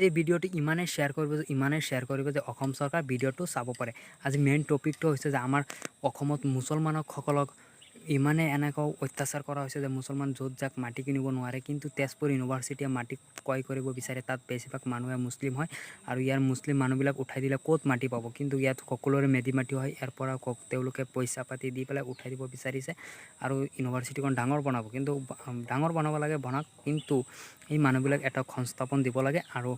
এই ভিডিঅ'টো ইমানেই শ্বেয়াৰ কৰিব যে অসম চৰকাৰ ভিডিঅ'টো চাব পাৰে। আজি মেইন টপিকটো হৈছে যে আমাৰ অসমত মুছলমানসকলক ইমানে এনেকুৱা অত্যাচাৰ কৰা হৈছে যে মুছলমান য'ত যাক মাটি কিনিব নোৱাৰে, কিন্তু তেজপুৰ ইউনিভাৰ্চিটিয়ে মাটি ক্ৰয় কৰিব বিচাৰে। তাত বেছিভাগ মানুহে মুছলিম হয় আৰু ইয়াৰ মুছলিম মানুহবিলাক উঠাই দিলে ক'ত মাটি পাব, কিন্তু ইয়াত সকলোৰে মেডি মাটি হয়। ইয়াৰ পৰা তেওঁলোকে পইচা পাতি দি পেলাই উঠাই দিব বিচাৰিছে আৰু ইউনিভাৰ্চিটিখন ডাঙৰ বনাব। কিন্তু ডাঙৰ বনাব লাগে বনাওক, কিন্তু এই মানুহবিলাক এটা সংস্থাপন দিব লাগে। আৰু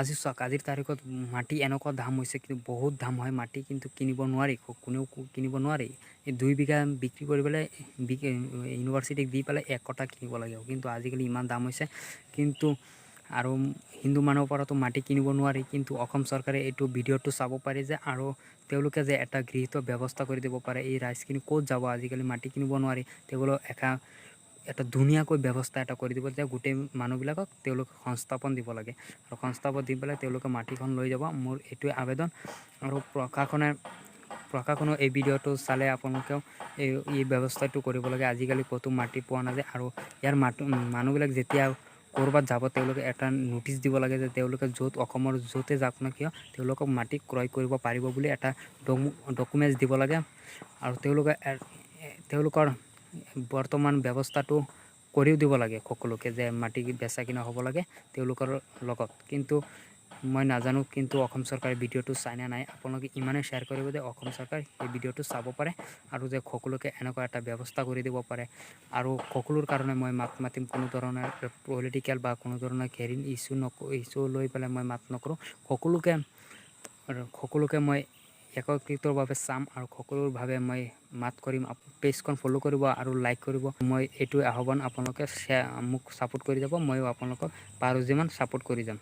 আজি চাওক, আজিৰ তাৰিখত মাটি এনেকুৱা দাম হৈছে, কিন্তু বহুত দাম হয় মাটি, কিন্তু কিনিব নোৱাৰি, কোনেও কিনিব নোৱাৰি। এই 2 বিঘা বিক্ৰী কৰি পেলাই ইউনিভাৰ্চিটিক দি পেলাই 1 কঠা কিনিব লাগে, কিন্তু আজিকালি ইমান দাম হৈছে। কিন্তু আৰু হিন্দু মানুহৰ পৰাতো মাটি কিনিব নোৱাৰি, কিন্তু অসম চৰকাৰে এইটো ভিডিঅ'টো চাব পাৰে যে, আৰু তেওঁলোকে যে এটা গৃহীত ব্যৱস্থা কৰি দিব পাৰে। এই ৰাইজখিনি ক'ত যাব, আজিকালি মাটি কিনিব নোৱাৰি, তেওঁলোক এটা ধুনীয়াকৈ ব্যৱস্থা এটা কৰি দিব যে গোটেই মানুহবিলাকক তেওঁলোকে সংস্থাপন দিব লাগে, আৰু সংস্থাপন দি পেলাই তেওঁলোকে মাটিখন লৈ যাব। মোৰ এইটোৱে আবেদন। আৰু প্ৰশাসনেও এই ভিডিঅ'টো চালে আপোনালোকেও এই ব্যৱস্থাটো কৰিব লাগে। আজিকালি ক'তো মাটি পোৱা নাযায়, আৰু ইয়াৰ মানুহবিলাক যেতিয়া ক'ৰবাত যাব, তেওঁলোকে এটা ন'টিচ দিব লাগে যে তেওঁলোকে অসমৰ য'তে যাওক না কিয় তেওঁলোকক মাটি ক্ৰয় কৰিব পাৰিব বুলি এটা ডকুমেণ্টছ দিব লাগে। আৰু তেওঁলোকৰ বৰ্তমান ব্যৱস্থাটো কৰিও দিব লাগে সকলোকে, যে মাটি বেচা কিনা হ'ব লাগে তেওঁলোকৰ লগত। কিন্তু মই নাজানো, কিন্তু অসম চৰকাৰে ভিডিঅ'টো চাই নে নাই। আপোনালোকে ইমানেই শ্বেয়াৰ কৰিব যে অসম চৰকাৰ এই ভিডিঅ'টো চাব পাৰে, আৰু যে সকলোকে এনেকুৱা এটা ব্যৱস্থা কৰি দিব পাৰে। আৰু সকলোৰ কাৰণে মই মাত মাতিম, কোনো ধৰণৰ পলিটিকেল বা কোনো ধৰণৰ কেৰিং ইছ্যু লৈ পেলাই মই মাত নকৰোঁ। সকলোকে মই একত্ৰিতভাৱে চাম আৰু সকলোভাৱে মই মাত কৰিম। পেজখন ফ'ল' কৰিব আৰু লাইক কৰিব। মই এইটোৱে আহ্বান, আপোনালোকে মোক ছাপোৰ্ট কৰি যাব, ময়ো আপোনালোকক পাৰোঁ যিমান ছাপোৰ্ট কৰি যাম।